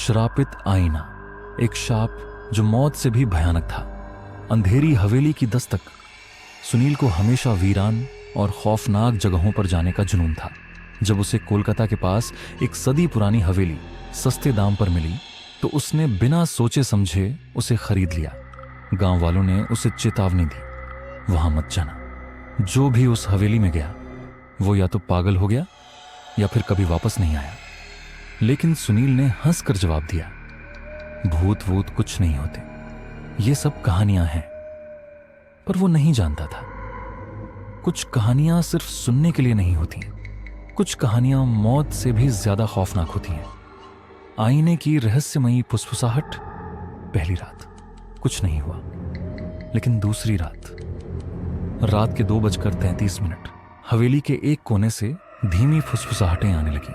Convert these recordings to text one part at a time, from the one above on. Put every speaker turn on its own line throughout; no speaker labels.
श्रापित आईना, एक शाप जो मौत से भी भयानक था। अंधेरी हवेली की दस्तक। सुनील को हमेशा वीरान और खौफनाक जगहों पर जाने का जुनून था। जब उसे कोलकाता के पास एक सदी पुरानी हवेली सस्ते दाम पर मिली तो उसने बिना सोचे समझे उसे खरीद लिया। गांव वालों ने उसे चेतावनी दी, वहां मत जाना। जो भी उस हवेली में गया वो या तो पागल हो गया या फिर कभी वापस नहीं आया। लेकिन सुनील ने हंसकर जवाब दिया, भूत वूत कुछ नहीं होते, ये सब कहानियां हैं। पर वो नहीं जानता था, कुछ कहानियां सिर्फ सुनने के लिए नहीं होती, कुछ कहानियां मौत से भी ज्यादा खौफनाक होती हैं। आईने की रहस्यमयी फुसफुसाहट। पहली रात कुछ नहीं हुआ, लेकिन दूसरी रात के 2:33 हवेली के एक कोने से धीमी फुसफुसाहटें आने लगी,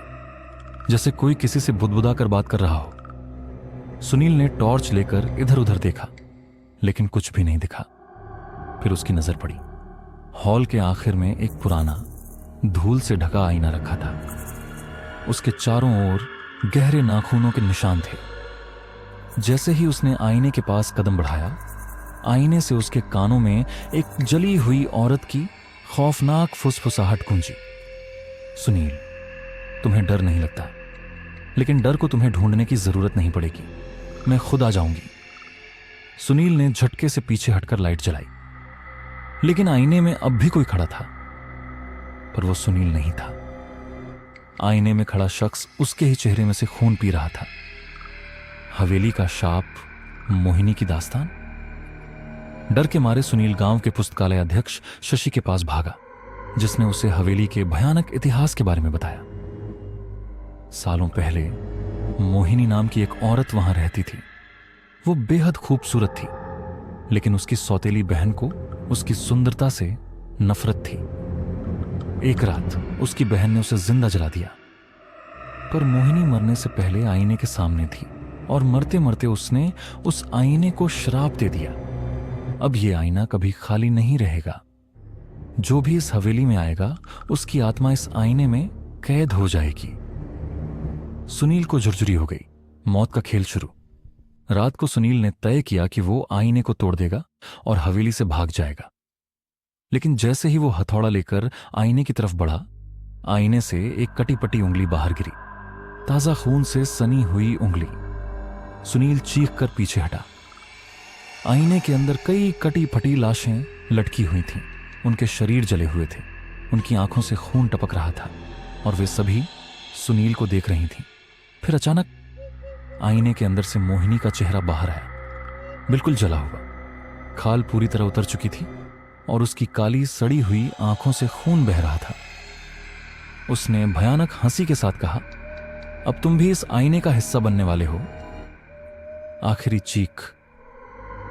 जैसे कोई किसी से बुदबुदा कर बात कर रहा हो। सुनील ने टॉर्च लेकर इधर उधर देखा, लेकिन कुछ भी नहीं दिखा। फिर उसकी नजर पड़ी, हॉल के आखिर में एक पुराना धूल से ढका आईना रखा था। उसके चारों ओर गहरे नाखूनों के निशान थे। जैसे ही उसने आईने के पास कदम बढ़ाया, आईने से उसके कानों में एक जली हुई औरत की खौफनाक फुसफुसाहट गूंजी। सुनील, तुम्हें डर नहीं लगता, लेकिन डर को तुम्हें ढूंढने की जरूरत नहीं पड़ेगी, मैं खुद आ जाऊंगी। सुनील ने झटके से पीछे हटकर लाइट जलाई, लेकिन आईने में अब भी कोई खड़ा था, पर वो सुनील नहीं था। आईने में खड़ा शख्स उसके ही चेहरे में से खून पी रहा था। हवेली का शाप, मोहिनी की दास्तान। डर के मारे सुनील गांव के पुस्तकालय अध्यक्ष शशि के पास भागा, जिसने उसे हवेली के भयानक इतिहास के बारे में बताया। सालों पहले मोहिनी नाम की एक औरत वहां रहती थी। वो बेहद खूबसूरत थी, लेकिन उसकी सौतेली बहन को उसकी सुंदरता से नफरत थी। एक रात उसकी बहन ने उसे जिंदा जला दिया, पर मोहिनी मरने से पहले आईने के सामने थी और मरते मरते उसने उस आईने को श्राप दे दिया। अब यह आईना कभी खाली नहीं रहेगा। जो भी इस हवेली में आएगा, उसकी आत्मा इस आईने में कैद हो जाएगी। सुनील को झुरझुरी हो गई। मौत का खेल शुरू। रात को सुनील ने तय किया कि वो आईने को तोड़ देगा और हवेली से भाग जाएगा। लेकिन जैसे ही वो हथौड़ा लेकर आईने की तरफ बढ़ा, आईने से एक कटी पटी उंगली बाहर गिरी, ताजा खून से सनी हुई उंगली। सुनील चीख कर पीछे हटा। आईने के अंदर कई कटी फटी लाशें लटकी हुई थीं। उनके शरीर जले हुए थे, उनकी आंखों से खून टपक रहा था और वे सभी सुनील को देख रही थीं। फिर अचानक आईने के अंदर से मोहिनी का चेहरा बाहर आया, बिल्कुल जला हुआ। खाल पूरी तरह उतर चुकी थी और उसकी काली सड़ी हुई आंखों से खून बह रहा था। उसने भयानक हंसी के साथ कहा, अब तुम भी इस आईने का हिस्सा बनने वाले हो। आखिरी चीख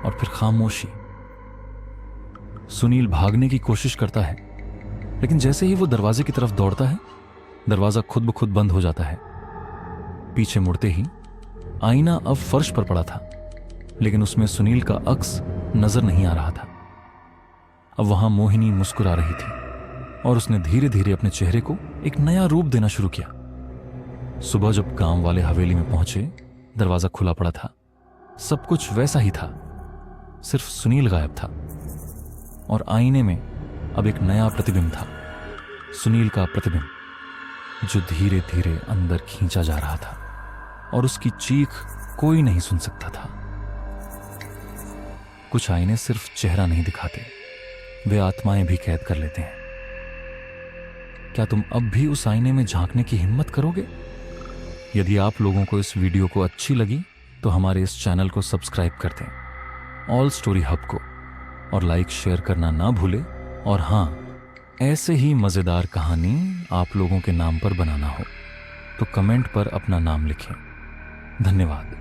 और फिर खामोशी। सुनील भागने की कोशिश करता है, लेकिन जैसे ही वो दरवाजे की तरफ दौड़ता है, दरवाजा खुद ब खुद बंद हो जाता है। पीछे मुड़ते ही आईना अब फर्श पर पड़ा था, लेकिन उसमें सुनील का अक्स नजर नहीं आ रहा था। अब वहां मोहिनी मुस्कुरा रही थी और उसने धीरे धीरे अपने चेहरे को एक नया रूप देना शुरू किया। सुबह जब गांव वाले हवेली में पहुंचे, दरवाजा खुला पड़ा था। सब कुछ वैसा ही था, सिर्फ सुनील गायब था और आईने में अब एक नया प्रतिबिंब था। सुनील का प्रतिबिंब, जो धीरे धीरे अंदर खींचा जा रहा था और उसकी चीख कोई नहीं सुन सकता था। कुछ आईने सिर्फ चेहरा नहीं दिखाते, वे आत्माएं भी कैद कर लेते हैं। क्या तुम अब भी उस आईने में झांकने की हिम्मत करोगे? यदि आप लोगों को इस वीडियो को अच्छी लगी तो हमारे इस चैनल को सब्सक्राइब कर दें, ऑल स्टोरी हब को, और लाइक शेयर करना ना भूलें। और हां, ऐसे ही मजेदार कहानी आप लोगों के नाम पर बनाना हो तो कमेंट पर अपना नाम लिखें। धन्यवाद।